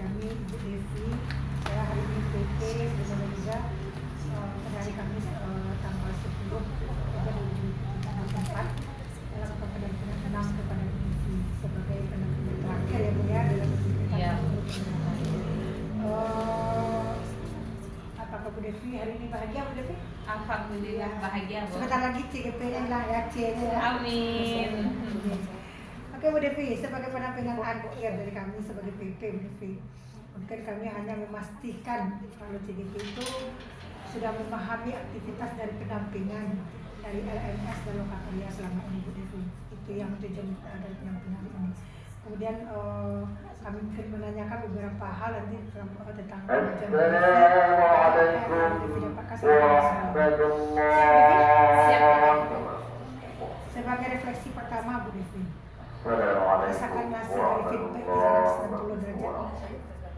kami Ibu Devi. Saya hari ini PT bersama juga pada hari Kamis tanggal 10 Oktober 2024 dalam kepentingan tenang kepada Ibu Devi sebagai pendamping terakhir ya Bu ya dalam kehidupan. Apakah Bu Devi hari ini bahagia Bu Devi? Alhamdulillah bahagia Bu. Sebentar lagi CGP-nya lah ya, C-nya. Amin. Oke Bu Devi, sebagai pendampingan akhir dari kami sebagai PP Bu Devi, mungkin kami hanya memastikan kalau CGP itu sudah memahami aktivitas dari pendampingan dari LMS dan Lokakarya selama ini Bu Devi. Itu yang tujuan dari pendampingan ini. Kemudian kami mungkin menanyakan beberapa hal nanti tentang sebagai refleksi pertama Bu Devi. Rasakan nasi dari feedback di 160 derajat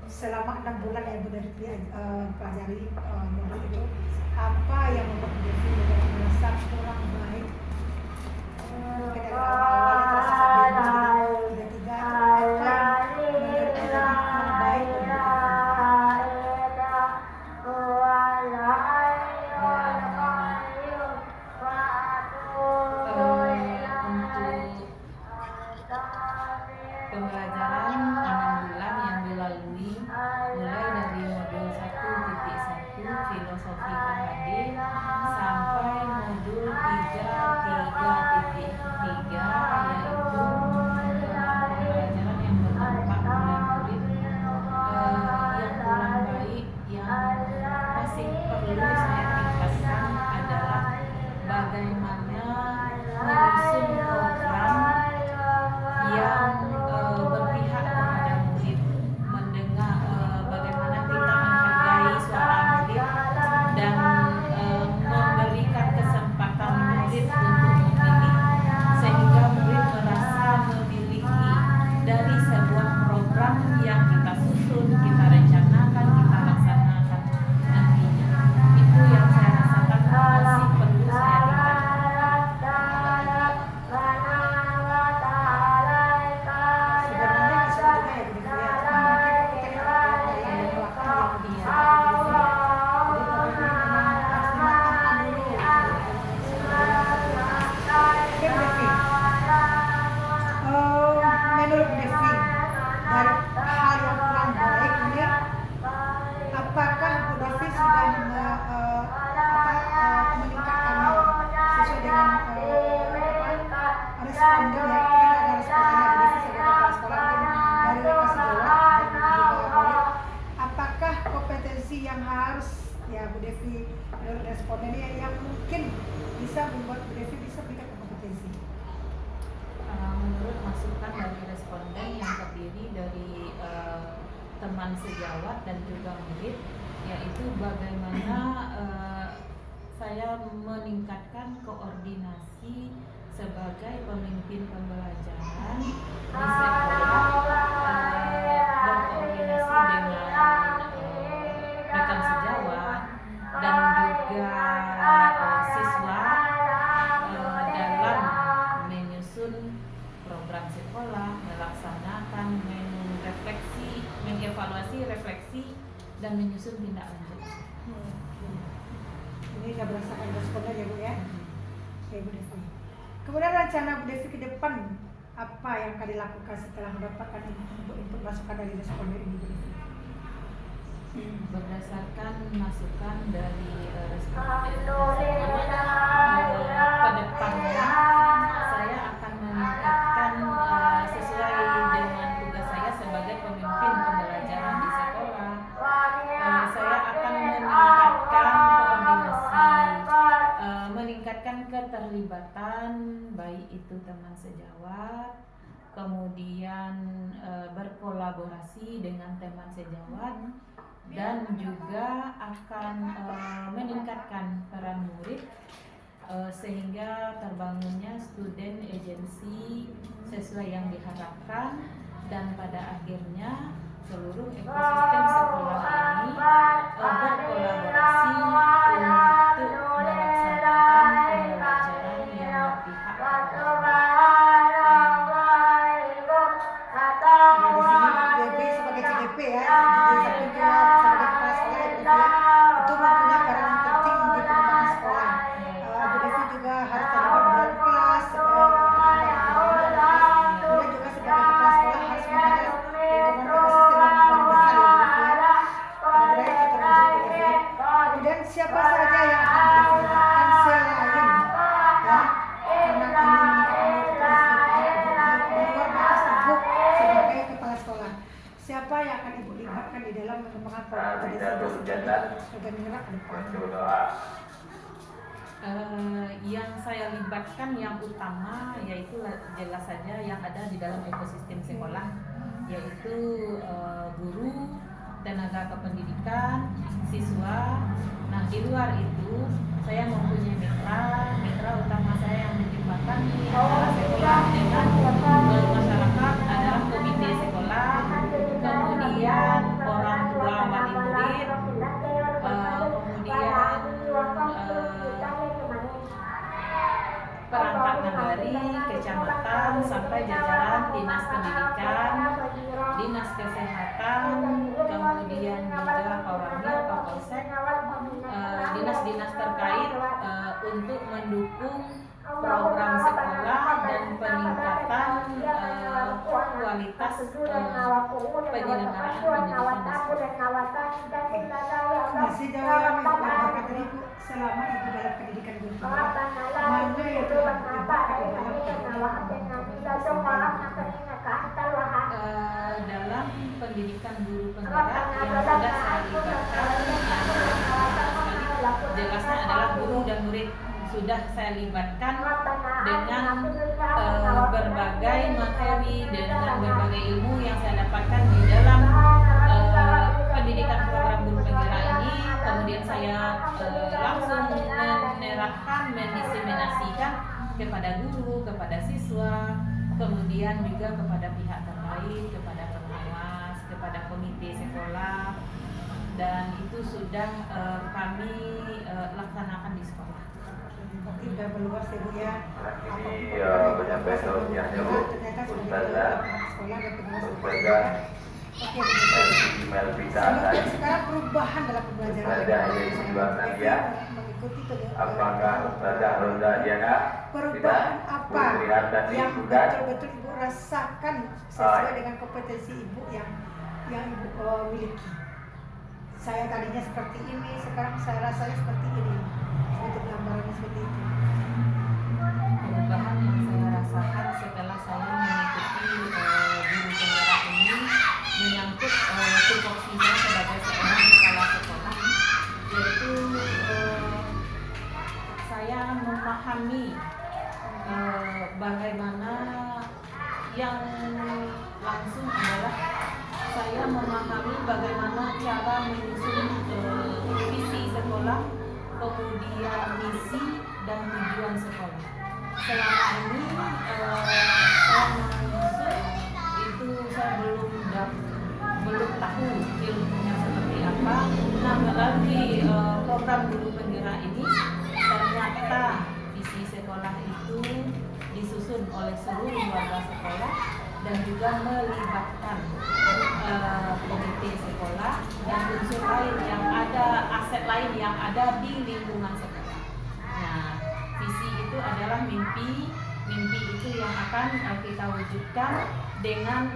selama 6 bulan ya Bu Devi pelajari modul itu, apa yang membuat Bu Devi merasa kurang baik mungkin dari awal itu rasa sampai 3 apa yang menjadi kurang baik Bu Devi? Pembelajaran 6 bulan yang dilalui mulai dari modul 1.1 filosofi KHD sampai modul 3.3.3 yaitu pembelajaran yang berdampak pada murid yang kurang baik yang masih perlu saya tingkatkan adalah bagaimana menyusun program yang berpihak kepada murid, mendengar bagaimana kita menghargai suara murid dan memberikan kesempatan murid untuk memilih sehingga murid merasa memiliki dari sebuah program yang kita susun, kita rencanakan, kita laksanakan nantinya. Itu yang saya rasakan masih perlu saya tingkatkan. Menurut Devi, dari hal yang kurang baik ini, apakah Bu Devi sudah meningkatkannya sesuai dengan responden ya? Kita ada respondennya Bu Devi sebagai kepala sekolah mungkin dari kelas jawab dan juga murid. Apakah kompetensi yang harus ya Bu Devi menurut respondennya yang mungkin bisa membuat Bu Devi bisa meningkatkan kompetensi? Menurut masukan dari responden yang terdiri dari teman sejawat dan juga murid, yaitu bagaimana saya meningkatkan koordinasi sebagai pemimpin pembelajaran di sekolah, berkoordinasi dengan rekan sejawat dan juga siswa dalam menyusun program sekolah, melaksanakan refleksi, mengevaluasi, refleksi, dan menyusun tindak lanjut. Ini sudah berdasarkan responden ya Bu ya. Oke Bu Devi. Kemudian rencana Bu Devi ke depan apa yang akan dilakukan setelah mendapatkan input masukan dari responden ini Bu Devi? Berdasarkan masukan dari responden ke depannya saya akan meningkatkan sesuai dengan tugas saya sebagai pemimpin pembelajaran di sekolah. Saya akan meningkatkan koordinasi, meningkatkan keterlibatan baik itu teman sejawat, kemudian berkolaborasi dengan teman sejawat, dan juga akan meningkatkan peran murid sehingga terbangunnya student agency sesuai yang diharapkan, dan pada akhirnya seluruh ekosistem sekolah ini berkolaborasi untuk melaksanakan pembelajaran yang berpihak kepada Di sini Bu Devi sebagai CGP ya. siapa yang akan Ibu libatkan di dalam mengembangkan potensi Surga Merah ke depan? Yang saya libatkan yang utama yaitu jelas saja yang ada di dalam ekosistem sekolah, yaitu guru, tenaga kependidikan, siswa. Nah, di luar itu saya mempunyai mitra utama saya yang dilibatkan di antara sekolah dengan masyarakat adalah komite sekolah, kemudian orang tua wali murid, kemudian perangkat nagari, kecamatan, sampai jajaran dinas pendidikan, dinas kesehatan, kemudian juga Pauramil, Kapolsek, dinas-dinas terkait untuk mendukung program sekolah dan peningkatan kualitas penyelenggaraan pendidikan di sekolah. Masih jauh yang mengatakan Ibu selama Ibu dalam pendidikan guru mana yang terlibat dalam pendidikan guru penggerak yang sudah saya libatkan, jelasnya adalah guru dan murid sudah saya libatkan dengan berbagai materi, dengan berbagai ilmu yang saya dapatkan di dalam pendidikan program guru penggerak ini. Kemudian saya langsung menerapkan, mendiseminasikan kepada guru, kepada siswa, kemudian juga kepada pihak terkait, kepada pengawas, kepada komite sekolah, dan itu sudah kami laksanakan di sekolah. Berarti sudah meluas ya Bu ya. Ini penyampaian tausiahnya Bu, Ustazah sekolah dan pengawas. Ustazah Sekarang perubahan dalam pembelajaran. Ustazah yang dijuangkan dia. Apakah Ustazah Roda Diana perubahan apa yang betul-betul Ibu rasakan sesuai dengan kompetensi Ibu yang Ibu miliki? Saya tadinya seperti ini, sekarang saya rasanya seperti ini. Untuk gambarannya seperti itu. Perubahan yang saya rasakan setelah saya mengikuti guru penggerak ini menyangkut tupoksi saya sebagai seorang kepala sekolah, yaitu saya memahami bagaimana yang langsung adalah saya memahami bagaimana cara menyusun visi sekolah, kemudian misi dan tujuan sekolah. Selama ini saya menyusun itu saya belum tahu ilmunya seperti apa. Nah, melalui program guru penggerak ini ternyata visi sekolah itu disusun oleh seluruh warga sekolah dan juga melibatkan komite sekolah dan unsur lain yang ada, aset lain yang ada di lingkungan sekolah. Nah, visi itu adalah mimpi itu yang akan kita wujudkan dengan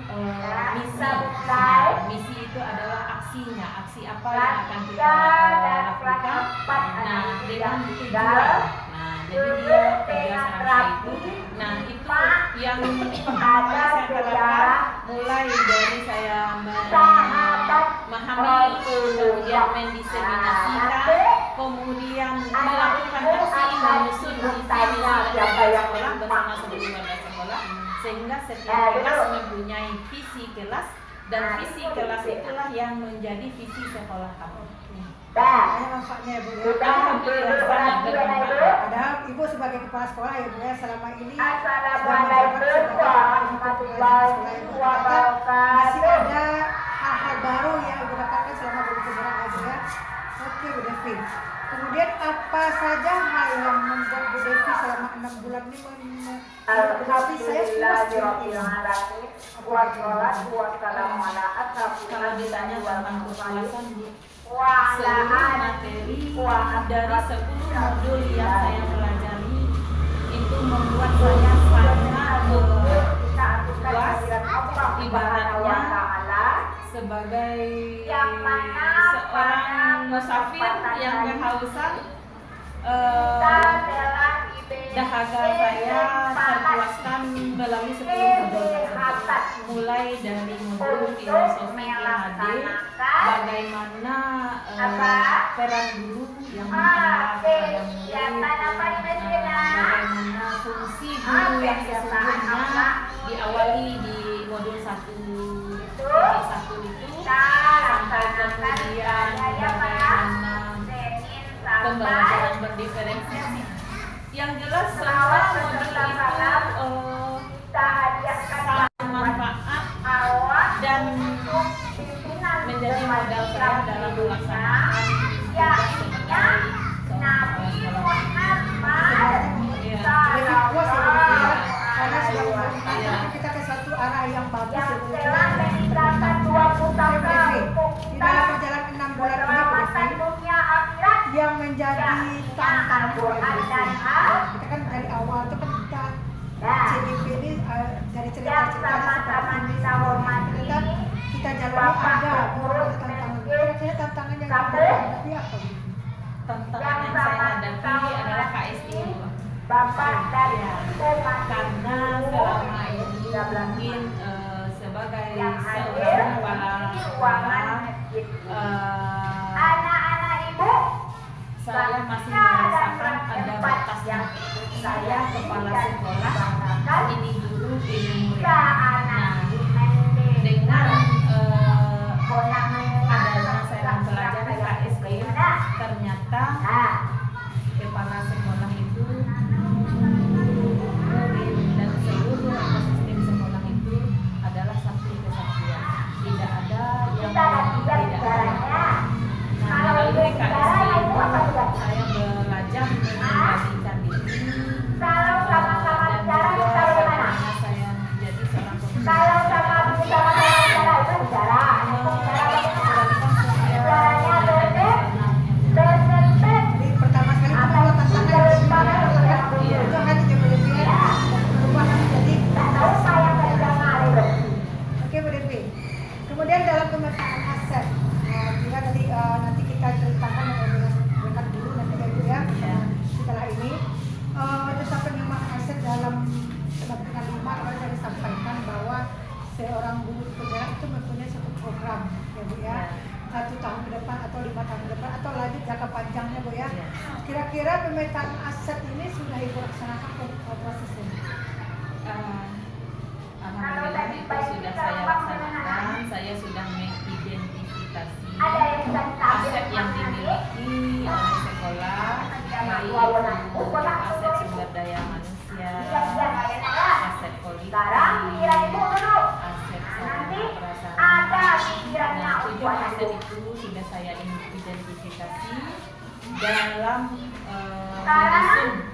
misi. Nah, misi itu adalah aksinya, aksi apa yang akan kita lakukan. Nah, dengan tujuan. Nah, jadi dia tiga serangka itu. Nah, itu yang pertama kali saya terapkan mulai dari saya memahami, kemudian mendiseminasikan, kemudian melakukan aksi menyusun visi sekolah bersama seluruh warga sekolah, sehingga setiap kelas mempunyai visi kelas dan visi kelas itulah yang menjadi visi sekolah kami. Ada manfaatnya ya Bu ya. Padahal Ibu sebagai kepala sekolah ya Bu ya selama ini masih ada hal-hal baru yang Ibu dapatkan selama guru penggerak ya Bu ya. Oke Bu Devi. Kemudian apa saja hal yang membuat Bu Devi selama 6 bulan ini tapi saya kalau ditanya tentang kepuasan Bu, seluruh materi dari 10 modul yang saya pelajari itu membuat saya sangat puas, ibaratnya sebagai seorang musafir yang kehausan dahaga saya terpuaskan melalui 10 modul tersebut, mulai dari modul filosofi IHD, bagaimana peran guru yang mengenal kepada murid, bagaimana fungsi guru yang sesungguhnya diawali di modul 1 itu, sampai kemudian bagaimana pembelajaran berdiferensiasi. Yang jelas semua modul itu sangat manfaat dan menjadi modal saya dalam melaksanakan tugas sebagai seorang kepala sekolah. Lebih puas ya Bu Devi, karena sudah kita ke satu arah yang bagus ya Bu Devi. Di dalam perjalanan 6 bulan ini Bu Devi, yang menjadi tantangan Bu Devi, kita kan dari awal itu kan kita CDP ini dari cerita-ceritanya seperti ini, ternyata kita jalani ada beberapa tantangan. Kira-kira tantangan yang kita hadapi apa Bu Devi? Tantangan yang saya hadapi adalah KSI, karena selama ini mungkin sebagai seorang kepala sekolah, saya masih merasakan ada batasnya. Saya kepala sekolah, ini guru, ini murid. Nah, dengan adanya saya mempelajari KSI, ternyata kepala sekolah itu, murid dan seluruh ekosistem sekolah itu adalah satu kesatuan. Tidak ada yang tidak ada. Nah, melalui KSI itu saya belajar menjadikan diri dan juga bagaimana saya menjadi seorang Jadi pertama sekali itu adalah tantangan itu kan juga Bu Devi perubahan menjadi Oke Bu Devi. Kemudian dalam pemetaan aset, jika nanti kita ceritakan dengan dulu nanti ya Bu ya, setelah ini tentang penerimaan aset dalam dengan 5 sudah disampaikan bahwa seorang guru penggerak itu mempunyai satu program ya Bu ya, 1 tahun ke depan atau 5 tahun ke depan atau lanjut jangka panjangnya Bu ya. Kira-kira pemetaan aset ini sudah Ibu laksanakan proses ini? Alhamdulillah itu sudah saya laksanakan. Saya sudah mengidentifikasi aset yang dimiliki oleh sekolah, baik itu aset sumber daya manusia, aset politik, aset sarana prasarana. Nah, 7 aset itu sudah saya identifikasi dalam menyusun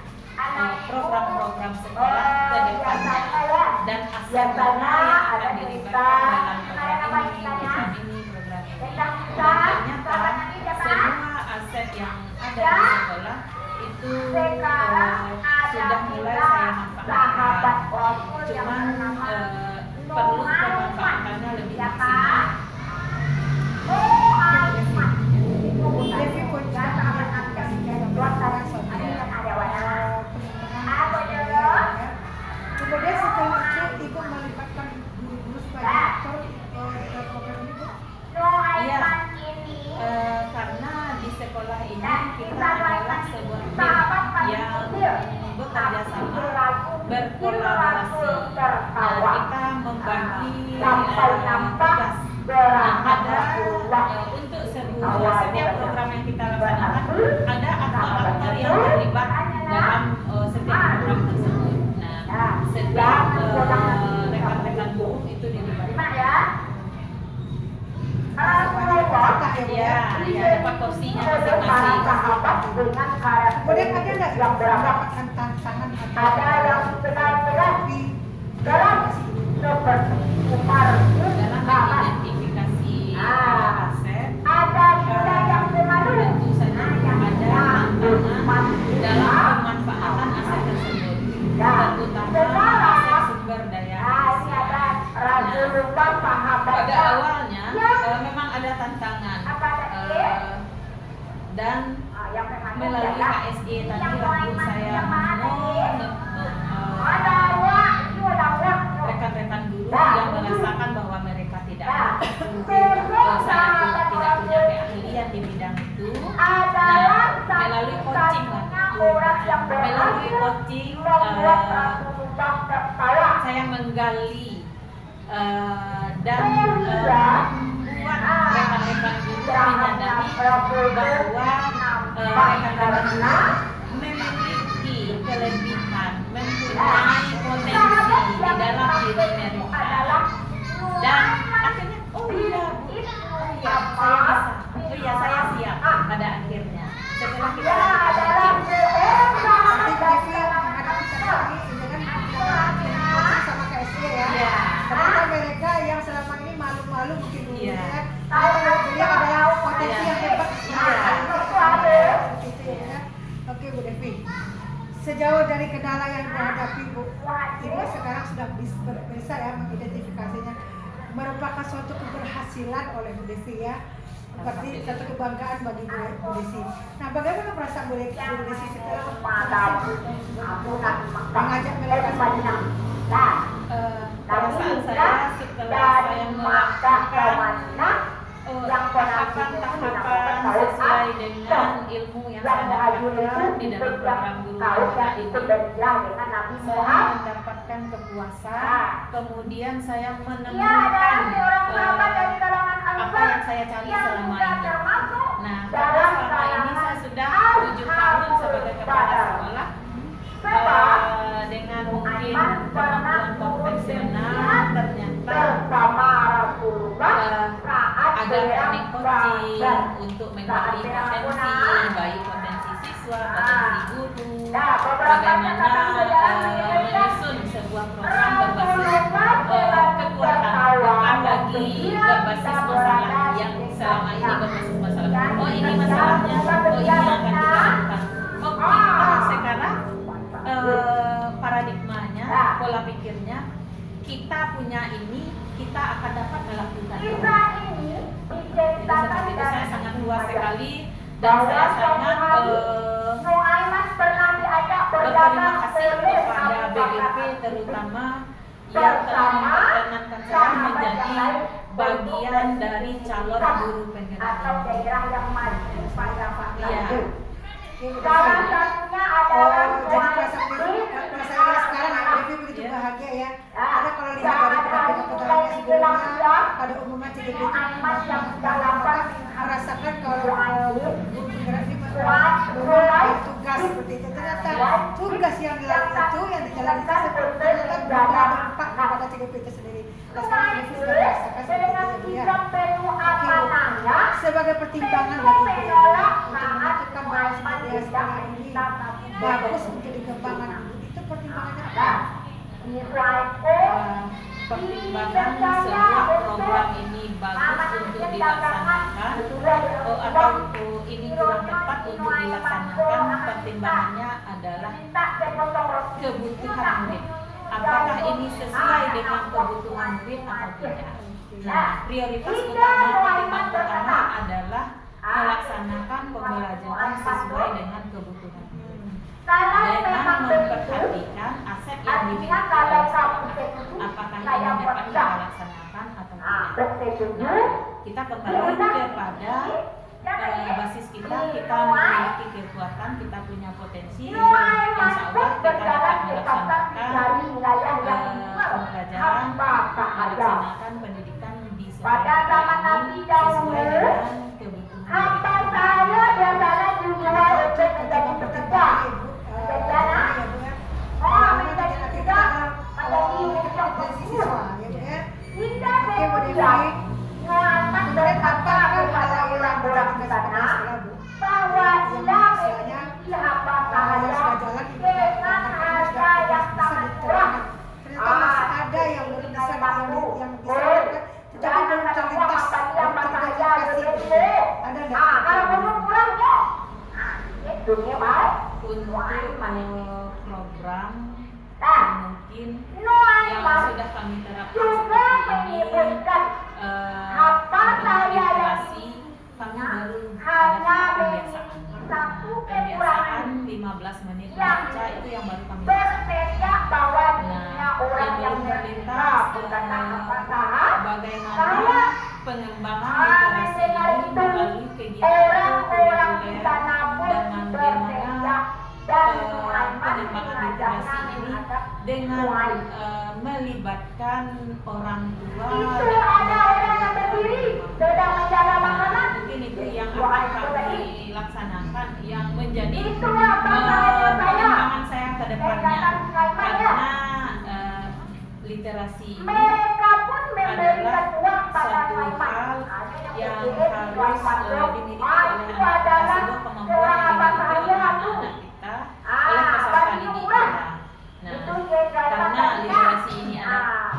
program-program sekolah ke depannya, dan aset mana yang akan dilibatkan dalam program ini. Dan ternyata semua aset yang ada di sekolah itu sudah mulai saya manfaatkan, cuman perlu pemanfaatannya lebih maksimal. Devi pun juga mengaplikasikan beberapa kemudian setelah itu Ibu melibatkan guru-guru sebagai aktor program ini Bu? Iya, karena di sekolah ini kita adalah sebuah tim yang bekerja sama, berkolaborasi. Nah, kita membagi tugas. Nah, ada untuk setiap program yang kita laksanakan, ada aktor-aktor yang terlibat dalam setiap program tersebut. Nah, setiap rekan-rekan guru itu dilibatkan. Ya, dapat porsinya masing-masing. Kemudian ada nggak yang mendapatkan tantangan atau dalam mengidentifikasi aset, tentu saja ada tantangan dalam pemanfaatan aset tersebut, terutama aset sumber daya manusia. Nah, pada awalnya memang ada tantangan, dan melalui KSE tadi lalu saya rekan-rekan guru yang merasakan bahwa mereka tidak saya tidak punya keahlian di bidang itu. Nah, melalui coaching saya menggali dan membuat rekan-rekan guru menyadari bahwa rekan-rekan guru memiliki kelebihan, mempunyai potensi di dalam diri mereka, dan akhirnya saya siap pada akhirnya setelah kita sama KSE ya. Ternyata mereka yang selama ini malu-malu mungkin dulu ya. Dia adalah potensi yang hebat. Oke Bu Devi. Sejauh dari kendala yang dihadapi Bu, ini sekarang sudah bisa ya mengidentifikasinya, merupakan suatu keberhasilan oleh Bu Devi ya. Seperti satu kebanggaan bagi Bu Desi. Nah, bagaimana perasaan Bu Desi setelah mengajak mereka semua? Perasaan saya setelah saya melakukan tahapan-tahapan sesuai dengan ilmu yang saya dapatkan di dalam program guru wanita ini, saya mendapatkan kepuasan, kemudian saya menemukan apa yang saya cari selama ini. Nah, karena selama ini saya sudah 7 tahun sebagai kepala sekolah dengan mungkin kemampuan profesional, ternyata ada teknik coaching untuk menggali potensi, baik potensi siswa, potensi guru, bagaimana menyusun sebuah program berbasis kekuatan, bukan lagi berbasis masalah yang selama ini berbasis masalah. Oh, ini masalahnya, oh ini yang akan kita lakukan. Oh, kita sekarang paradigmanya, pola pikirnya, kita punya ini, kita akan dapat melakukan. Jadi seperti itu, saya sangat luas sekali dan saya sangat berterima kasih kepada BGP terutama yang telah memperkenankan saya menjadi bagian dari calon guru penggerak. Salah satunya adalah jadi perasaan sekarang ya, Devi begitu bahagia ya. Karena kalau lihat dari pendampingan sebelumnya, pada umumnya CGP itu merasakan kalau guru penggerak ini tugas seperti itu. Ternyata tugas yang dilalui itu, yang dijalani itu ternyata berdampak kepada CGP itu sendiri. Nah, sekarang Devi sudah merasakan seperti itu ya. Sebagai pertimbangan bagi Devi untuk menentukan bahwa sebenarnya sekolah ini bagus untuk dikembangkan, itu pertimbangannya apa? Pertimbangan sebuah program ini bagus untuk dilaksanakan atau ini kurang tepat untuk dilaksanakan, pertimbangannya adalah kebutuhan murid. Apakah ini sesuai dengan kebutuhan murid atau tidak? Nah, prioritas utama, pertimbangan utama adalah melaksanakan pembelajaran sesuai dengan kebutuhan murid dengan memperhatikan aset yang dimiliki oleh sekolah. Apakah ini dapat kita laksanakan atau tidak? Nah, kita kembali kepada basis kita memiliki kekuatan, kita punya potensi, insya Allah kita dapat melaksanakan pembelajaran, melaksanakan pendidikan di sekolah ini sesuai dengan kebutuhan. Untuk program mungkin yang sudah kami terapkan seperti ini integrasi, kami baru pada pembiasaan dengan melibatkan orang tua Itu ada orang yang berdiri sedang menjaga makanan. mungkin itu yang akan kami laksanakan yang menjadi Itu apa pengembangan saya ke depannya karena literasi ini Mereka pun memberikan adalah uang pada satu Sulaiman. hal Ada yang BPS, harus Sulaiman. dimiliki Ah, oleh itu anak-anak adalah sebuah kemampuan seorang yang abang dimiliki oleh saya anak-anak tuh. kita Ah, oleh peserta bagi didik murah. kita. Nah, Itu yang saya karena katakan. literasi ini adalah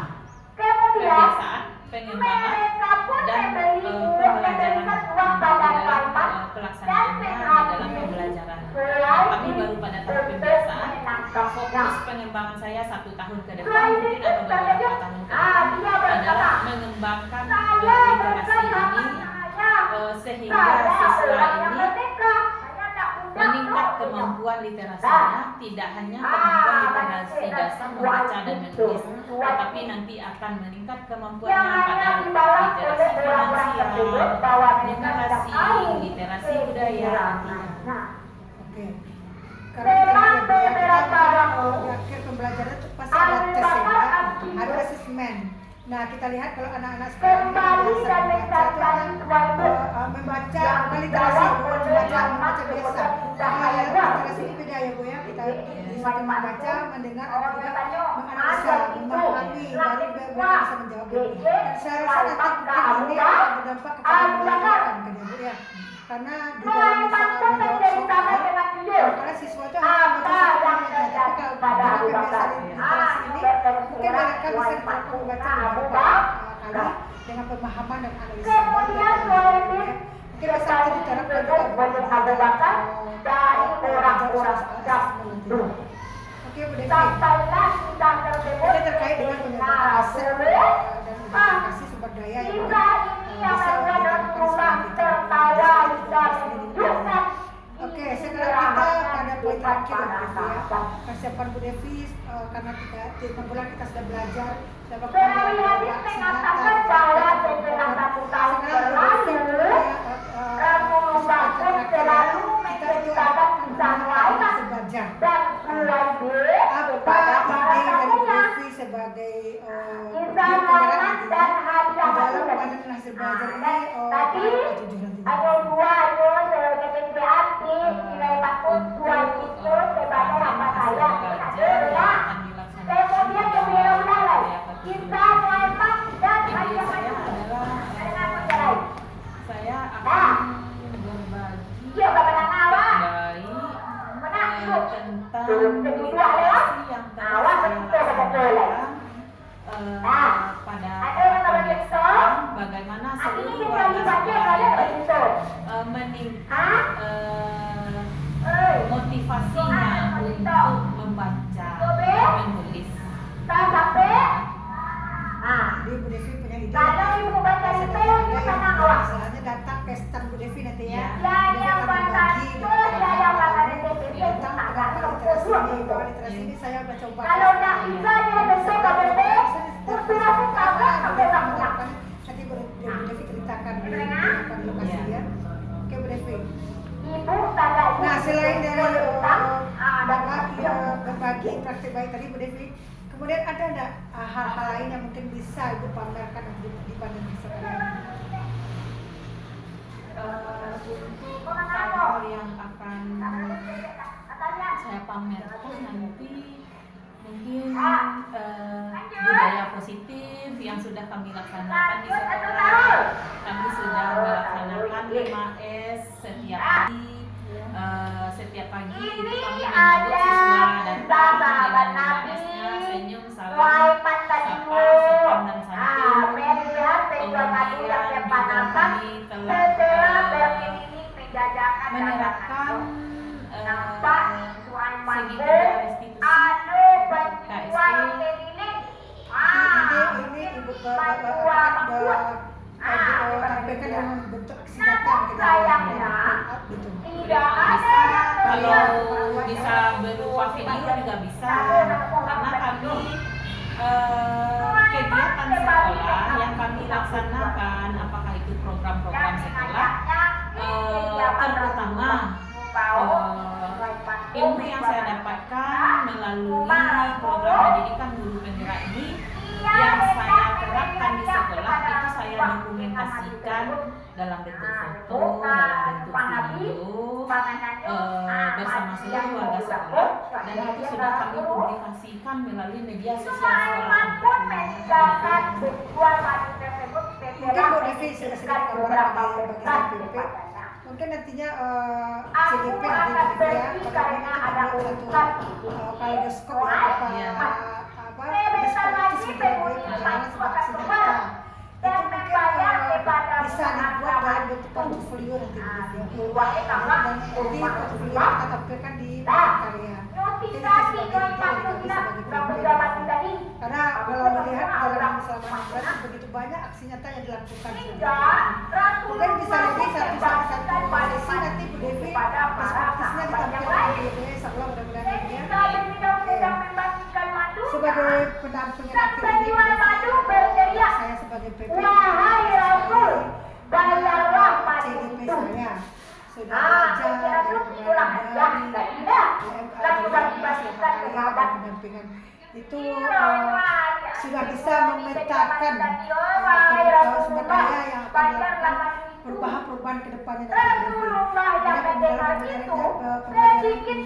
Kemudian kebiasaan, pengembangan mereka pun dan memberikan uang pada di dalam Sulaiman. pelaksanaannya di dalam pembelajaran. Nah, kami baru pada tahap pembiasaan. Fokus pengembangan saya 1 tahun ke depan mungkin atau beberapa tahun ke depan adalah mengembangkan literasi ini sehingga siswa ini meningkat kemampuan literasinya, tidak hanya kemampuan literasi dasar membaca dan menulis, tetapi nanti akan meningkat kemampuannya pada literasi finansial, literasi budaya nantinya. Oke. Karena di akhir pembelajaran itu pasti ada tes ya, ada asesmen. Nah kita lihat kalau anak-anak sekarang ini biasa membaca bukan literasi, membaca biasa. Literasi ini beda ya Bu ya. Kita di samping membaca, mendengar, ada juga menganalisa, memahami, baru mereka bisa menjawab. Dan saya rasa nanti mungkin ini akan berdampak kepada pendidikan kan ya Bu ya. Karena di dalam soal menjawab soal, karena siswa itu hanya membaca saja, tapi kalau dengan kebiasaan literasi ini mungkin mereka bisa diterapkan membaca beberapa kali dengan pemahaman dan analisa. Mungkin bisa diterapkan juga dari orang-orang dahulu. Oke Bu Devi, Sampailah sudah kita terkait dengan pengembangan aset dan identifikasi sumber daya yang Jika ini yang adalah tulang terkaya dan menunjukkan. Oke, sekarang kita pada poin terakhir ya Bu Devi ya. Persiapan Bu Devi karena 6 bulan kita sudah belajar, sudah Perawi hadis mengatakan bahwa setelah 1 tahun berlalu, Rasulullah selalu menceritakan kisah lain dan lebih kepada para tamunya. sebagai Kisah lain dan hadiah dalam hasil. pandangan hasil belajar ini Tadi ada 2 BPPA nilai bagus 2 itu sebagai apa saya ya. Kemudian yang berulang kisah Sulaiman dan Ide hadiah saya hasil. adalah saya akan berbagi Iya, Bapak Nangawak. baik tentang literasi yang telah saya laksanakan pada pembiasaan bagaimana seluruh warga sekolah ini meningkat motivasinya untuk membaca dan menulis. Jadi Bu Devi punya ide. Kalau ibu baca di film, sana awak. Misalnya datang ke stand Bu Devi nanti ya. Ya, yang baca itu saya bakal di TPP tentang literasi ini. Bahwa literasi ini saya udah coba. Kalau tak bisa dia besok KBP, kursi sama sampai lakukan. Nanti Bu Devi ceritakan di lokasi ya. Oke Bu Devi. Ibu tanda Nah selain dari berbagi praktik baik tadi Bu Devi, kemudian ada enggak hal-hal lain yang mungkin bisa Ibu pamerkan di pandemi sekarang? Untuk hal yang akan saya pamerkan nanti mungkin budaya positif yang sudah kami laksanakan di sekolah. Kami sudah melaksanakan 5S setiap hari. Setiap pagi itu kami menyambut siswa datang dengan 5S-nya, senyum, salam, sapa, sopan dan santun. Kemudian juga kami telah menerapkan segitiga restitusi KSP. Ini Ibu tampilkan dengan bentuk aksi nyata gitu. Kalau bisa berupa video juga bisa, karena kami kegiatan sekolah yang kami laksanakan, apakah itu program-program sekolah, terutama ilmu yang saya dapatkan melalui program pendidikan guru penggerak ini yang saya terapkan di sekolah itu saya dokumentasikan dalam bentuk foto, dalam bentuk video bersama seluruh warga sekolah, dan itu sudah kami publikasikan melalui media sosial sekolah. Mungkin Bu Devi sudah gambaran bagi CDP. Mungkin nantinya CDP nanti gitu ya, bagaimana kita buat satu kaleidoskop ya, apa perspektif sebagai perjalanan sepak sejarah. Itu mungkin bisa dibuat dalam bentuk portfolio nanti Bu Devi. Dan nanti portfolio kita tampilkan di karya. Jadi kita sebagai PMP. Karena kalau melihat dalam selama 6 bulan begitu banyak aksi nyata yang dilakukan. Mungkin bisa lebih satu sesi nanti Bu Devi perspektifnya ditampilkan di video sebelah mudah-mudahan ini ya. Sebagai pendampingan akhir ini saya sebagai PP CDP saya sudah belajar dari pendampingan itu sudah bisa memetakan sumber daya yang akan dilakukan perubahan-perubahan ke depannya nanti.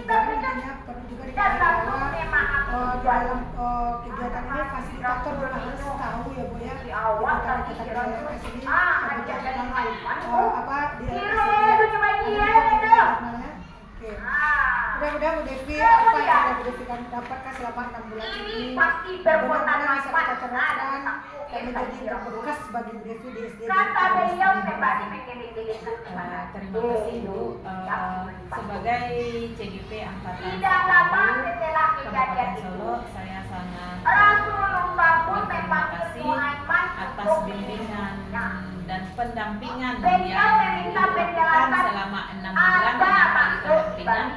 Nantinya perlu juga diketahui bahwa di dalam kegiatan ini fasilitator juga harus tahu ya Bu ya, kita di LMS ini apa di Oke. Mudah-mudahan Bu Devi apa yang Bu Devi dapatkan selama 6 bulan ini benar-benar bisa kita terapkan dan menjadi berbekas bagi Bu Devi di SD. Terima kasih Bu. Sebagai CGP Angkatan Kabupaten Solo, saya sangat berterima kasih atas bimbingan dan pendampingan yang dilakukan selama 6 bulan pendampingan.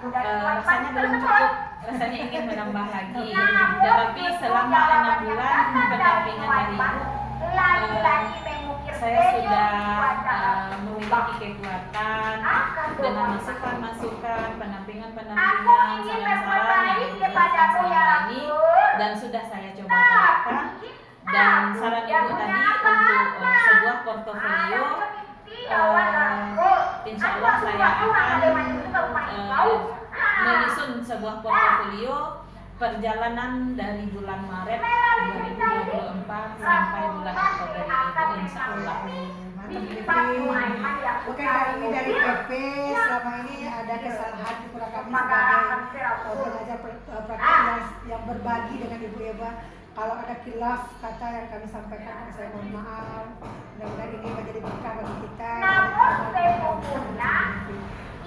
Rasanya belum cukup, rasanya ingin menambah lagi. Tetapi selama 6 bulan pendampingan dari Ibu, saya sudah memiliki kekuatan dengan masukan-masukan, pendampingan-pendampingan, saran-saran yang diberikan selama ini, dan sudah saya coba terapkan. Dan saran Ibu tadi untuk sebuah portofolio, insya Allah saya akan menyusun sebuah portofolio perjalanan dari bulan Maret 2024 sampai bulan Oktober ini, insya Allah. Oke, kami dari PP selama ini ada kesalahan kurang kami sebagai belajar praktik yang berbagi dengan Ibu Eva. Kalau ada khilaf kata yang kami sampaikan, saya mohon maaf. Mudah-mudahan ini menjadi berkah bagi kita. Oke,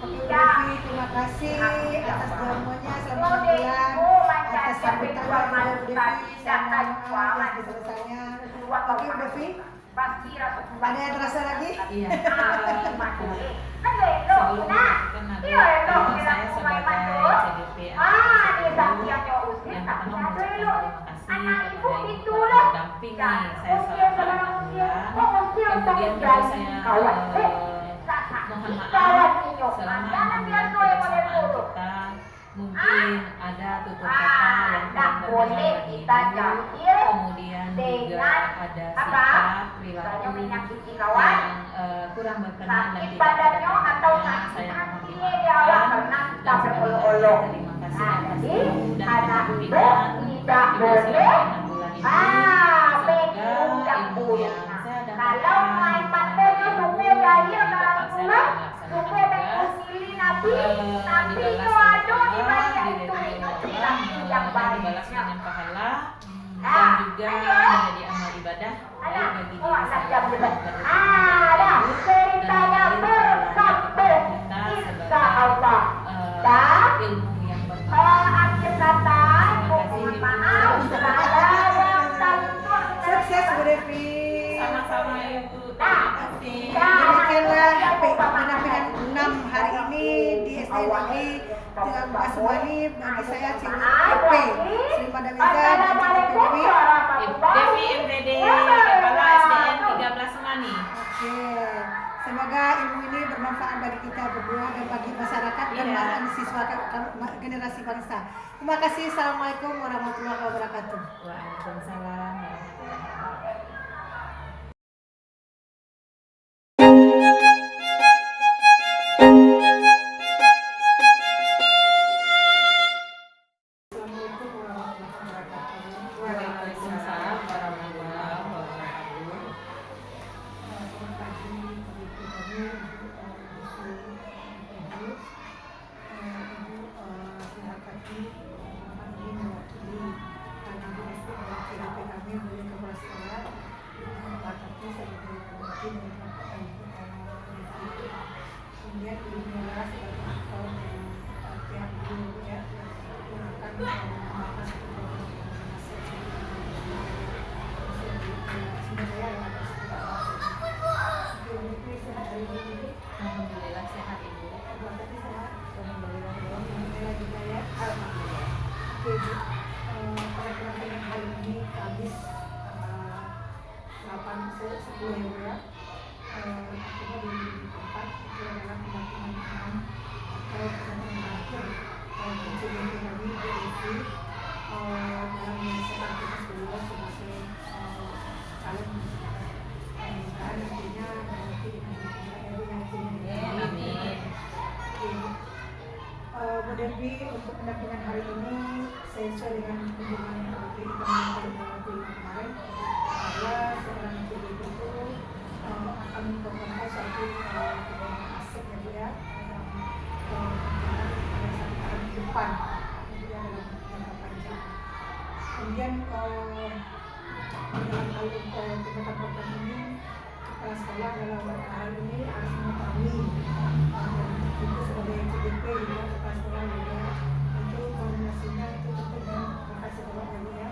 Bu Devi, terima kasih atas jamuannya selama 6 bulan, atas sambutan Bu Devi, sama maaf yang sebesarnya. Oke, Bu Devi, ada yang terasa lagi? Iya. Sebelum saya sebagai CDP yang pertama mengucapkan terima kasih kepada Ibu pendamping saya selama 6 bulan. Kemudian juga saya mohon maaf selama 6 bulan kebersamaan kita mungkin ada tutur kata yang kurang berkenan bagi Ibu, kemudian juga ada sikap perilaku yang kurang berkenan dan tidak pada saya mohon dimaafkan, dan sekali lagi terima kasih atas ilmu dan pendampingan Ibu selama 6 bulan ini. Semoga ilmu yang saya dapatkan dibalas dengan pahala dan juga menjadi amal ibadah bagi diri saya dan ilmu yang bermanfaat. Sukses Bu Devi. Sama-sama Ibu, terima kasih. Demikianlah pendampingan 6 hari ini di SD Negeri Asmani bagi saya CDP Sri Madamiza dan CDP Devi MPD Kepala SDN 13 Semani. Oke, semoga ilmu ini bermanfaat bagi kita berdua dan bagi masyarakat dan Iya. siswa generasi bangsa. Terima kasih. Assalamualaikum warahmatullahi wabarakatuh. Waalaikumsalam warahmatullahi wabarakatuh. Assalamualaikum warahmatullahi wabarakatuh. Waalaikumsalam warahmatullahi wabarakatuh. Selamat pagi, Ibu kami, Ibu terima kasih kami mewakili karena BSD mewakili kami dari kepala sekolah Bakati sebagai pemimpin dan kemudian Ibu Nela sebagai aktor dan pihak guru ya yang akan mengembangkan satu program Alhamdulillah sehat Ibu. Amin. Berdebi untuk pendampingan hari ini sesuai dengan kunjungan kemarin bahwa seorang PDB itu akan memperkenalkan suatu kebanyakan aset ya Bu ya yang pada satu tahun ke depan itu ya dalam jangka panjang. Kemudian dalam hal pembentukan program ini kepala sekolah dalam hal ini harus mengetahui itu sebagai CDP juga kepala sekolah juga itu koordinasinya itu tentu dengan kepala sekolah ya.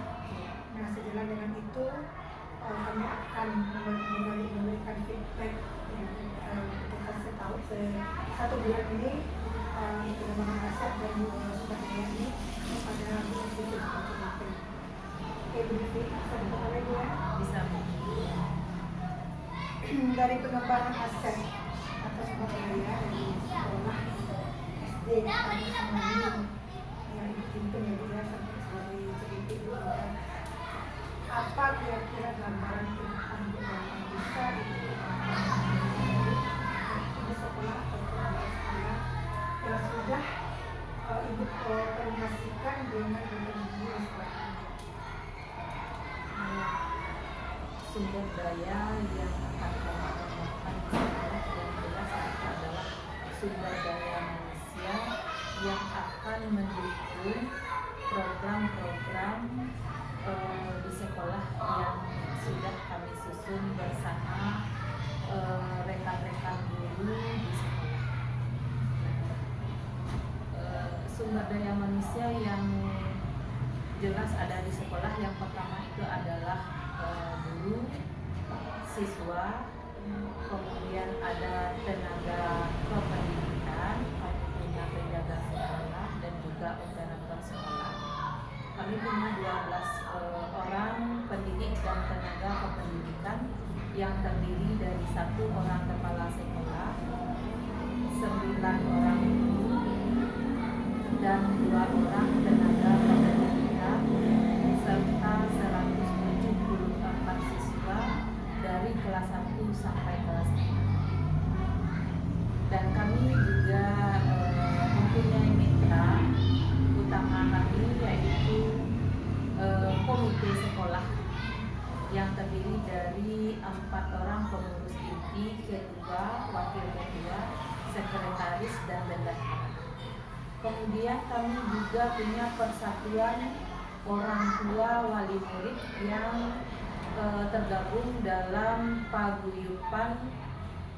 Nah sejalan dengan itu kami akan memberikan feedback kita setahu satu bulan ini pengembangan aset dan sumber daya ini pada institusi CDP. Oke Bu Devi, bisa dibuka lagi ya. Bisa Bu. Dari pengembangan aset atau sumber daya dari sekolah SD kami semuanya yang dipimpin ya Bu ya sampai sebagai CDP juga apa kira-kira gambaran ke depan yang bisa di sekolah atau sekolah yang sudah Ibu koordinasikan dengan guru sekolah Sumber daya yang akan kami kembangkan di sekolah yang jelas itu adalah sumber daya manusia yang akan mendukung program-program di sekolah yang sudah kami susun bersama rekan-rekan guru di sekolah. Sumber daya manusia yang jelas ada di sekolah yang pertama itu adalah guru, siswa, kemudian ada tenaga kependidikan, kami punya penjaga sekolah dan juga operator sekolah. Kami punya 12 orang pendidik dan tenaga kependidikan yang terdiri dari 1 orang kepala sekolah, 9 orang guru, dan 2 orang tenaga kependidikan serta 174 siswa dari kelas 1 sampai kelas 5. Dan kami juga mempunyai mitra utama kami yaitu komite sekolah yang terdiri dari 4 orang pengurus inti, ketua, wakil ketua, sekretaris, dan bendahara. Kemudian kami juga punya persatuan orang tua wali murid yang tergabung dalam paguyuban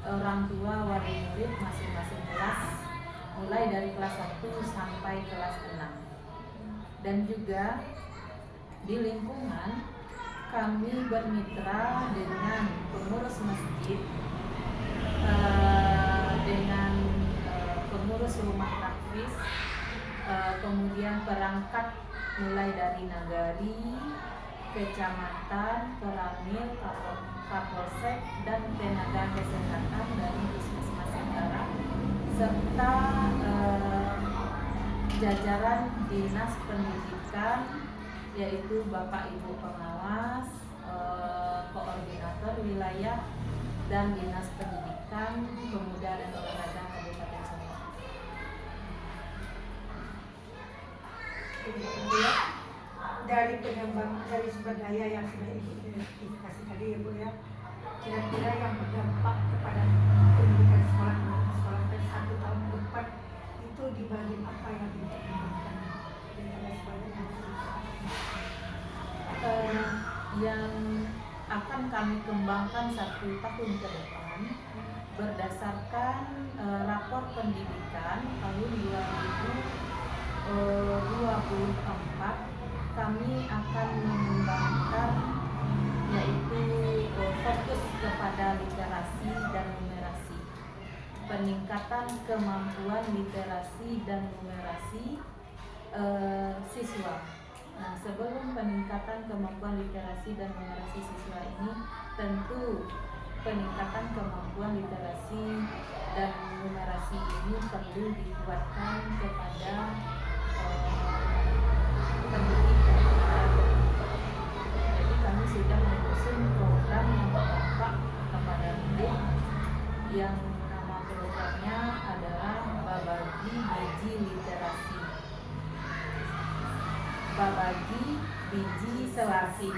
orang tua wali murid masing-masing kelas mulai dari kelas 1 sampai kelas 6. Dan juga di lingkungan kami bermitra dengan pengurus masjid, dengan pengurus rumah tahfiz, kemudian perangkat mulai dari nagari, kecamatan, koramil, Kapolsek dan tenaga kesehatan dari Puskesmas Sentara serta jajaran Dinas Pendidikan, yaitu Bapak Ibu pengawas, koordinator wilayah dan Dinas Pendidikan, Pemuda dan Olahraga Kabupaten Solo. Dari pengembangan dari sumber daya yang sudah Ibu identifikasi tadi ya Bu ya, kira-kira yang berdampak kepada pendidikan sekolah dan 1 tahun ke depan itu di bagian apa yang dikembangkan? Yang akan kami kembangkan 1 tahun ke depan berdasarkan rapor pendidikan tahun 2024, kami akan mengembangkan yaitu fokus kepada literasi dan numerasi, peningkatan kemampuan literasi dan numerasi siswa. Nah, sebelum peningkatan kemampuan literasi dan numerasi siswa ini, tentu peningkatan kemampuan literasi dan numerasi ini perlu dikuatkan kepada pendidikan. Jadi kami sudah menyusun program yang berdampak kepada murid, yang nama programnya adalah Babagi Biji Literasi, Babagi Biji Selasi.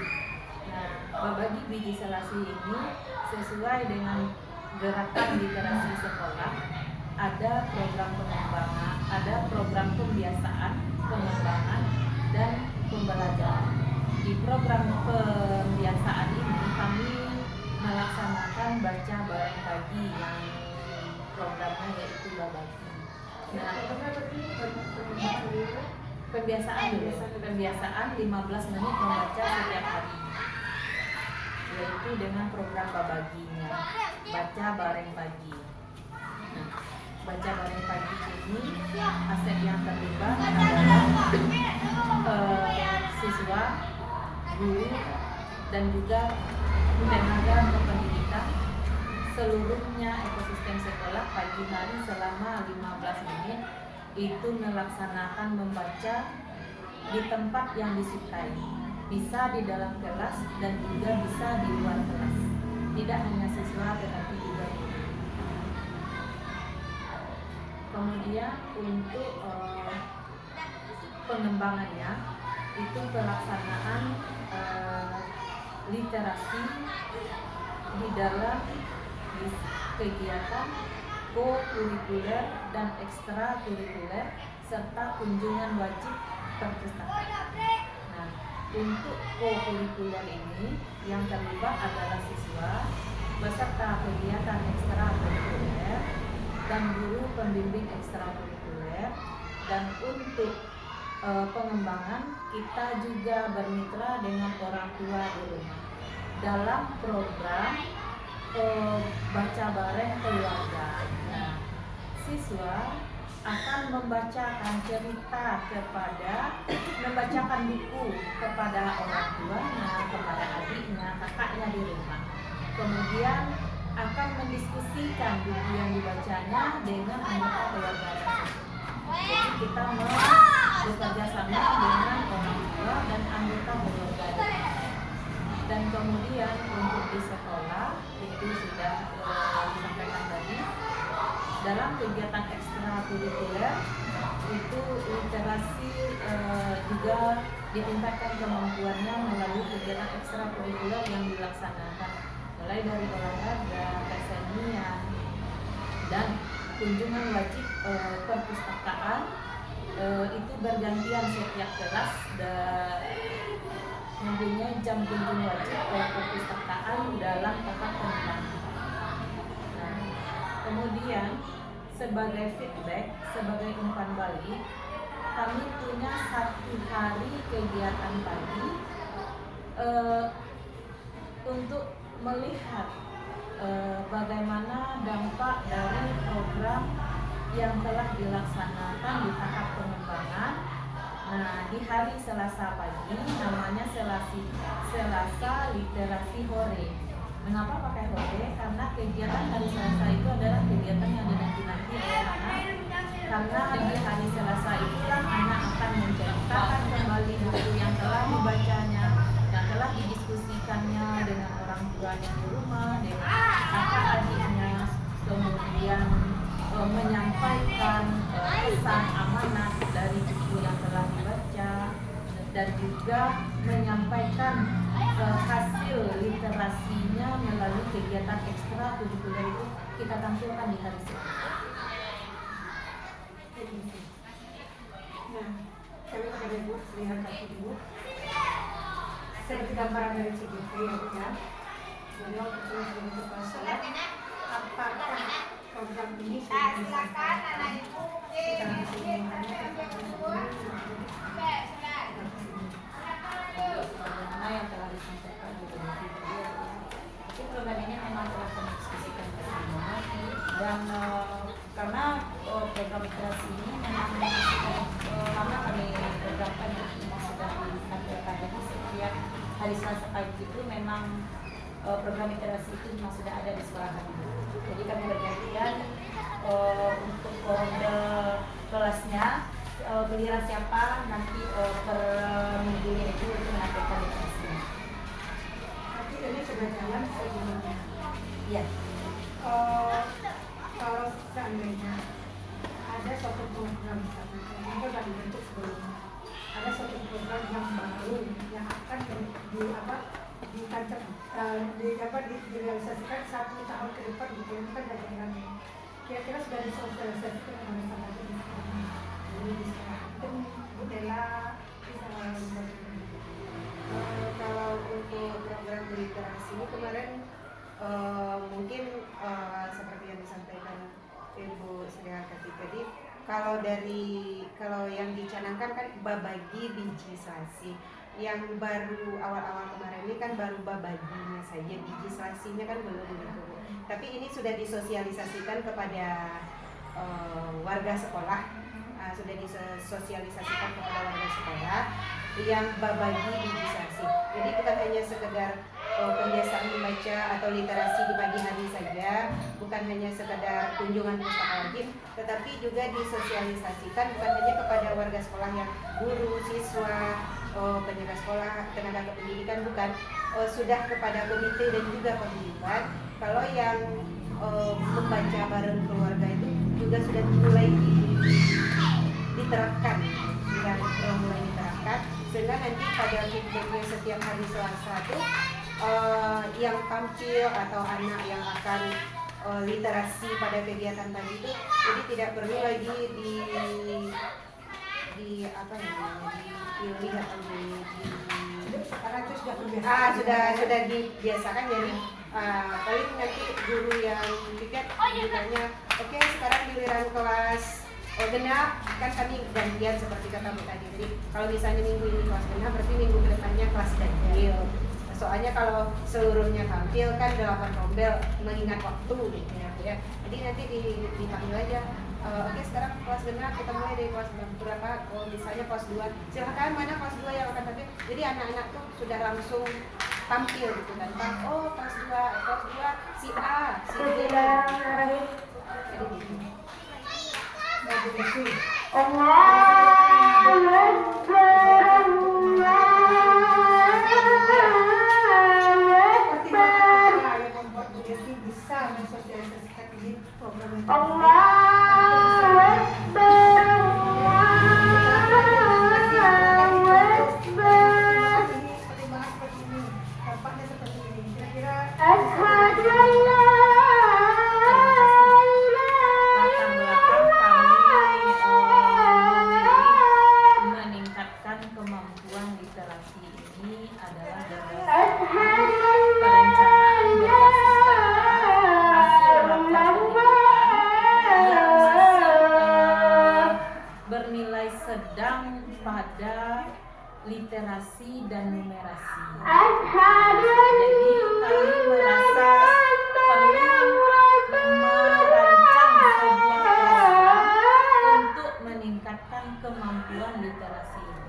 Nah, Babagi Biji Selasi ini sesuai dengan gerakan literasi sekolah, ada program pengembangan, ada program pembiasaan, pengembangan, dan pembelajaran. Di program pembiasaan ini kami melaksanakan baca bareng pagi yang programnya yaitu Babagi. Nah, pembiasaan 15 menit membaca setiap hari, yaitu dengan program Babaginya, baca bareng pagi. Nah, baca bareng pagi ini aset yang terlibat adalah siswa, guru, dan juga tenaga kependidikan, seluruhnya ekosistem sekolah pagi hari selama 15 menit itu melaksanakan membaca di tempat yang disukai, bisa di dalam kelas dan juga bisa di luar kelas, tidak hanya siswa tetapi juga guru. Kemudian untuk pengembangannya itu pelaksanaan literasi di dalam kegiatan co-kurikuler dan ekstrakurikuler serta kunjungan wajib perpustakaan. Nah, untuk co-kurikuler ini yang terlibat adalah siswa beserta kegiatan ekstrakurikuler dan guru pembimbing ekstrakurikuler, dan untuk pengembangan kita juga bermitra dengan orang tua di rumah dalam program baca bareng keluarga. Nah, siswa akan membacakan membacakan buku kepada orang tuanya, kepada adiknya, kakaknya di rumah. Kemudian akan mendiskusikan buku yang dibacanya dengan anggota keluarga tersebut. Jadi kita bekerja sama dengan orang tua dan anggota keluarga. Dan kemudian untuk di sekolah itu sudah disampaikan tadi, dalam kegiatan ekstrakurikuler itu literasi juga ditingkatkan kemampuannya melalui kegiatan ekstrakurikuler yang dilaksanakan, mulai dari olahraga, kesenian, dan kunjungan wajib perpustakaan. Itu bergantian setiap kelas dan mempunyai jam kunjung wajib perpustakaan dalam tahap pengembangan. Nah, kemudian sebagai feedback, sebagai umpan balik, kami punya 1 hari kegiatan pagi untuk melihat bagaimana dampak dari program yang telah dilaksanakan di tahap pengembangan. Nah, di hari Selasa pagi namanya Selasa Literasi Hore. Mengapa pakai hode? Karena kegiatan hari Selasa itu adalah kegiatan yang dinanti-nanti oleh anak. Karena di hari Selasa itu kan anak akan menceritakan kembali buku yang telah dibacanya, yang telah didiskusikannya dengan orang tuanya di rumah, dengan kakak adiknya, kemudian menyampaikan pesan amanat dari buku yang telah dibaca, dan juga menyampaikan hasil literasinya melalui kegiatan ekstra kurikuler itu kita tampilkan di hari Selasa. Nah, kami pada Ibu, lihat kaki Ibu. Seperti gambaran dari CGP ya Bu ya. Beliau betul sebagai kepala sekolah. Apakah program ini sudah diselesaikan? Kita masih Bagaimana yang telah disampaikan di video itu program ini memang telah kami diskusikan bersama, dan karena program literasi ini memang lama kami programkan, memang sudah ditampilkan. Jadi setiap hari Selasa pagi itu memang program literasi itu memang sudah ada di sekolah kami. Jadi kami bergantian untuk kode kelasnya, giliran siapa nanti per minggunya itu untuk menampilkan literasi. Tapi ini sudah jalan sebelumnya. Iya. Kalau seandainya ada suatu program misalnya, itu sudah dibentuk sebelumnya, ada suatu program yang baru yang akan direalisasikan 1 tahun ke depan gitu, itu kan dagangan. Kira-kira sudah disosialisasikan oleh sama di sekolah. Jadi di sekolah itu Bu Dela bisa membantu. Kalau untuk program literasi ini kemarin mungkin seperti yang disampaikan Ibu Sri Hartati tadi, kalau yang dicanangkan kan babagi bijislasi. Yang baru awal-awal kemarin ini kan baru babaginya saja, bijislasinya kan belum gitu. Tapi ini sudah disosialisasikan kepada warga sekolah, sudah disosialisasikan kepada warga sekolah yang babagi bijislasi. Jadi bukan hanya sekedar pembiasaan membaca atau literasi di pagi hari saja, bukan hanya sekedar kunjungan pustaka wajib, tetapi juga disosialisasikan bukan hanya kepada warga sekolah yang guru, siswa, penjaga sekolah, tenaga kependidikan, bukan, sudah kepada komite dan juga pembimbingan. Kalau yang membaca bareng keluarga itu juga sudah mulai diterapkan, mulai diterapkan, sehingga nanti pada feedbacknya setiap hari Selasa itu yang tampil atau anak yang akan literasi pada kegiatan tadi itu, jadi tidak perlu lagi dilihat karena itu sudah terbiasa. Sudah dibiasakan. Jadi paling nanti guru yang piket ditanya, oke, sekarang giliran kelas genap, kan kami gantian seperti kata Bu tadi. Jadi kalau misalnya minggu ini kelas genap, berarti minggu depannya kelas ganjil. Soalnya kalau seluruhnya tampil kan 8 rombel, mengingat waktu gitu ya. Jadi nanti dipanggil aja. Oke, sekarang kelas genap, kita mulai dari kelas berapa? Misalnya kelas 2. Silakan, mana kelas 2 yang akan tampil. Jadi anak-anak tuh sudah langsung tampil gitu kan. Kelas 2 si A, si B. Jadi gitu. Bisa mensosialisasikan ini program ini. Pertimbangan seperti ini, dampaknya seperti ini. Kira-kira meningkatkan kemampuan literasi ini adalah berdasarkan perencanaan berbasis hasil rapat pendidikan yang masih bernilai sedang pada literasi dan numerasi. Jadi kami merasa perlu merancang sebuah program untuk meningkatkan kemampuan literasi ini.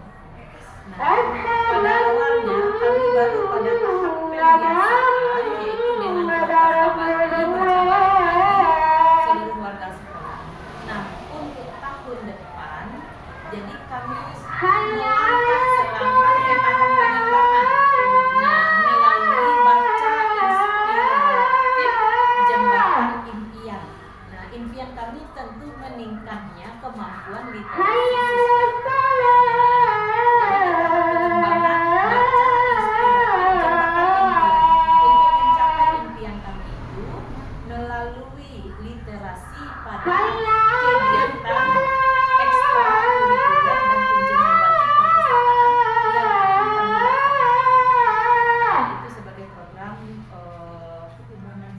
Nah, pada awalnya kami baru pada tahap pembiasaan, yaitu dengan meningkatkannya kemampuan literasi siswa. Jadi kita pengembangan baca inspiratif jembatan impian. Untuk mencapai impian kami itu melalui literasi pada kegiatan ekstrakurikuler dan kunjungan wajib perpustakaan yang akan kami laksanakan. Itu sebagai program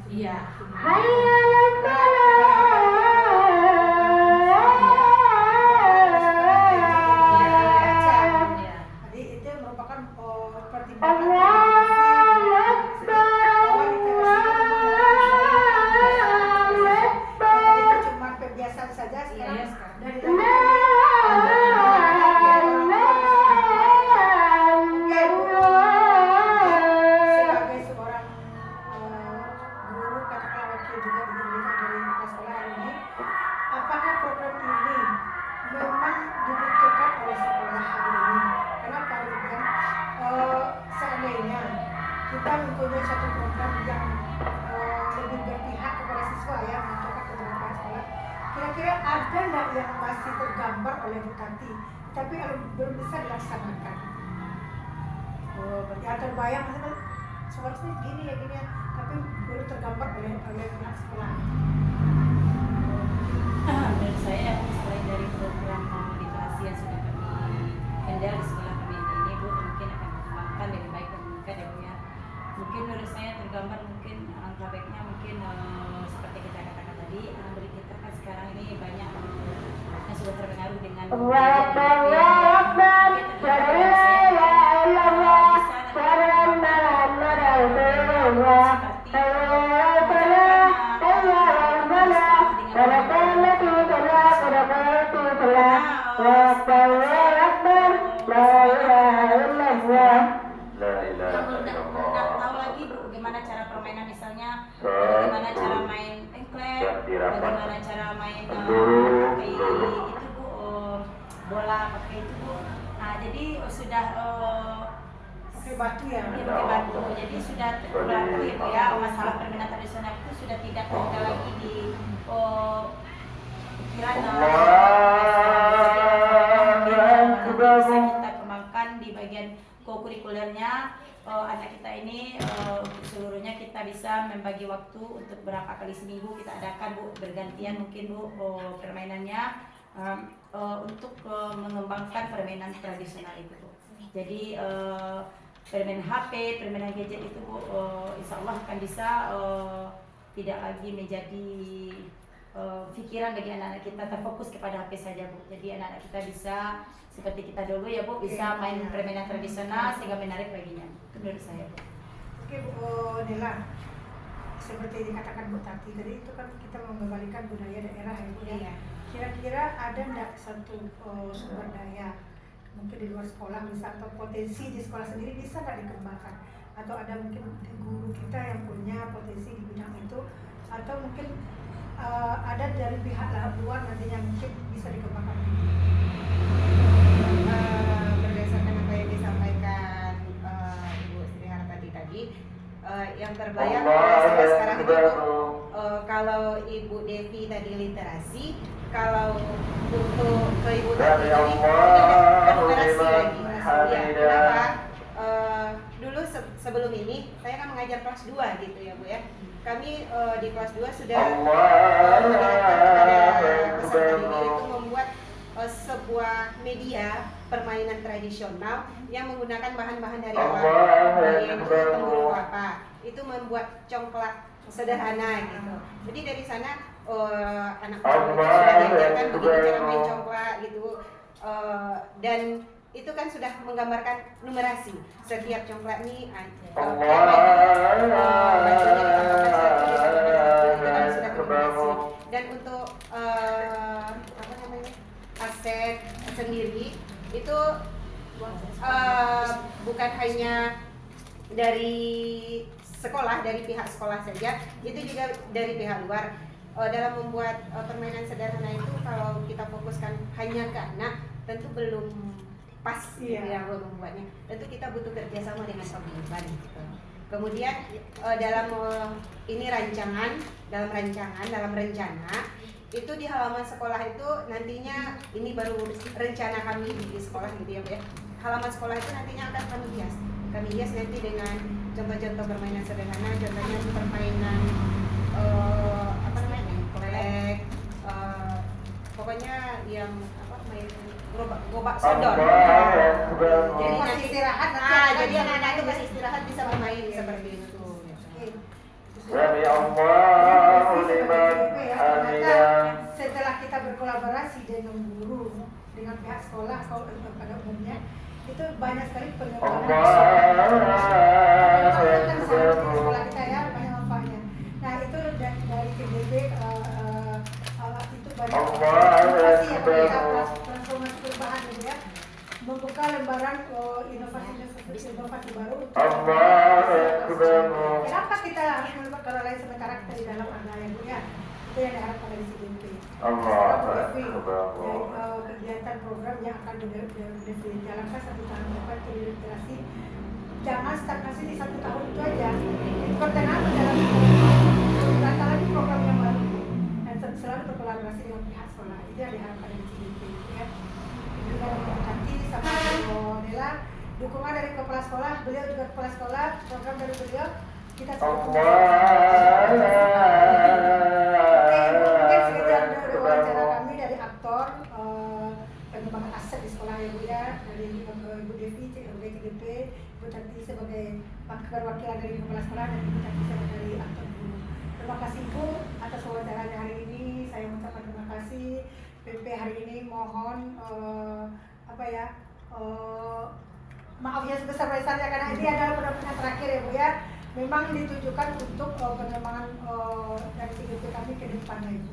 iya. Jadi itu merupakan pertimbangan bahwa literasi itu cuma kebiasaan saja sekarang dan sebagai seorang guru katakanlah wakil juga dari sekolah ini, apakah program ini memang dibutuhkan oleh sekolah hari ini? Kenapa demikian? Seandainya kita mempunyai satu program yang lebih berpihak kepada siswa ya, menunjukkan keberhasilan sekolah, kira-kira ada nggak yang masih tergambar oleh Bu Tati, tapi belum bisa dilaksanakan? Ya terbayang misalnya seharusnya gini ya, tapi belum tergambar oleh pihak sekolah. Menurut saya selain dari program literasi yang sudah kami handle di sekolah kami ini, Bu, mungkin akan dikembangkan lebih baik dan meningkat ya, Bu ya. Mungkin menurut saya tergambar mungkin angka baiknya mungkin seperti kita katakan tadi, beri kita kan sekarang ini banyak yang sudah terpengaruh dengan tahu lagi bagaimana cara permainan, misalnya bagaimana cara main engklek, bagaimana cara main pakai itu Bu, bola pakai itu Bu. Nah jadi sudah Pakai batu ya. Iya, pakai batu. Jadi sudah terbantu ya Bu ya, masalah permainan tradisional itu sudah tidak ada lagi di pikiran bisa kita kembangkan di bagian kurikulernya. Anak kita ini untuk seluruhnya kita bisa membagi waktu untuk berapa kali seminggu kita adakan Bu, bergantian mungkin Bu permainannya untuk mengembangkan permainan tradisional itu Bu. Jadi permainan HP, permainan gadget itu Bu, insya Allah akan bisa tidak lagi menjadi pikiran bagi anak-anak kita, terfokus kepada HP saja Bu. Jadi anak-anak kita bisa seperti kita dulu ya Bu, bisa main permainan tradisional sehingga menarik baginya. Itu menurut saya Bu. Oke Bu Nela, seperti dikatakan Bu Tati tadi, itu kan kita mengembalikan budaya daerah ya Bu. Iya. Kira-kira ada nggak satu sumber daya mungkin di luar sekolah bisa, atau potensi di sekolah sendiri bisa nggak dikembangkan, atau ada mungkin guru kita yang punya potensi di bidang itu, atau mungkin ada dari pihak luar nantinya mungkin bisa dikembangkan? Berdasarkan apa yang disampaikan Ibu Sri Hartati tadi, yang terbayang saya sekarang itu kalau Ibu Devi tadi literasi, kalau untuk ke Ibu Tati tadi literasi lagi. Ya, kenapa? Dulu sebelum ini saya kan mengajar kelas 2 gitu ya Bu ya. Kami di kelas 2 sudah menerapkan kepada peserta didik itu membuat sebuah media permainan tradisional yang menggunakan bahan-bahan dari alam, yaitu tempurung kelapa. Itu membuat congklak sederhana gitu. Jadi dari sana anak itu sudah diajarkan begitu cara main congklak gitu, dan itu kan sudah menggambarkan numerasi. Setiap congklak ini kalau bajunya ditambahkan satu, itu kan sudah numerasi. Dan untuk apa namanya, aset sendiri itu bukan hanya dari sekolah, dari pihak sekolah saja, itu juga dari pihak luar. Dalam membuat permainan sederhana itu, kalau kita fokuskan hanya ke anak, tentu belum pas gitu ya membuatnya. Tentu kita butuh kerjasama dengan paguyuban gitu. Kemudian dalam rencana Itu di halaman sekolah itu nantinya, ini baru rencana kami di sekolah gitu ya Bu ya. Halaman sekolah itu nantinya akan kami hias. Kami hias nanti dengan contoh-contoh permainan sederhana, contohnya permainan apa namanya, kolek, pokoknya yang apa, main gobak sodor. Jadi Masih istirahat nanti jadi anak-anak itu masih istirahat bisa bermain seperti itu. Sami Allahu liman hamidah. Setelah kita berkolaborasi dengan guru, dengan pihak sekolah, pada umumnya itu banyak sekali pengembangan kan sekolah kita ya, banyak manfaatnya. Nah itu dari KDB itu banyak inovasi yang kita transformasi perubahan gitu ya, membuka lembaran inovasi baru untuk kenapa kita harus membuat kalau lain sementara kita di dalam ada yang punya itu yang diharapkan dari CDP. Kegiatan program yang akan dijalankan 1 tahun depan ke literasi, jangan stagnasi di 1 tahun itu aja. Pertengahan menjalankan datang lagi program yang baru dan selalu berkolaborasi dengan pihak sekolah. Itu yang diharapkan dari CDP ya. Dengan nanti sama Dela, dukungan dari kepala sekolah, beliau juga kepala sekolah, program dari beliau kita mungkin sekedar dari wawancara kami dari aktor pengembangan aset di sekolah ya Bu ya, dari Ibu Devi sebagai KDP, Ibu Tati sebagai perwakilan dari kepala sekolah, dan Ibu Tati sebagai aktor guru. Terima kasih Bu atas wawancaranya hari ini. Saya mengucapkan terima kasih. PP hari ini mohon maaf ya sebesar-besarnya karena ini adalah benar-benar terakhir ya Bu ya. Memang ditujukan untuk pengembangan dari CDP kami ke depannya Ibu.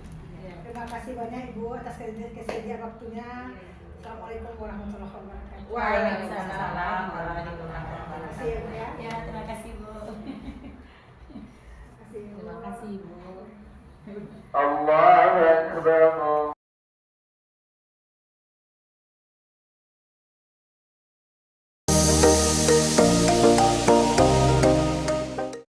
Terima kasih banyak Ibu atas kesediaan waktunya. Assalamualaikum warahmatullahi wabarakatuh. Waalaikumsalam warahmatullahi Terima kasih ya Bu ya. Ya, terima kasih Bu. Terima kasih Ibu. Terima kasih Bu. Allahu Akbar.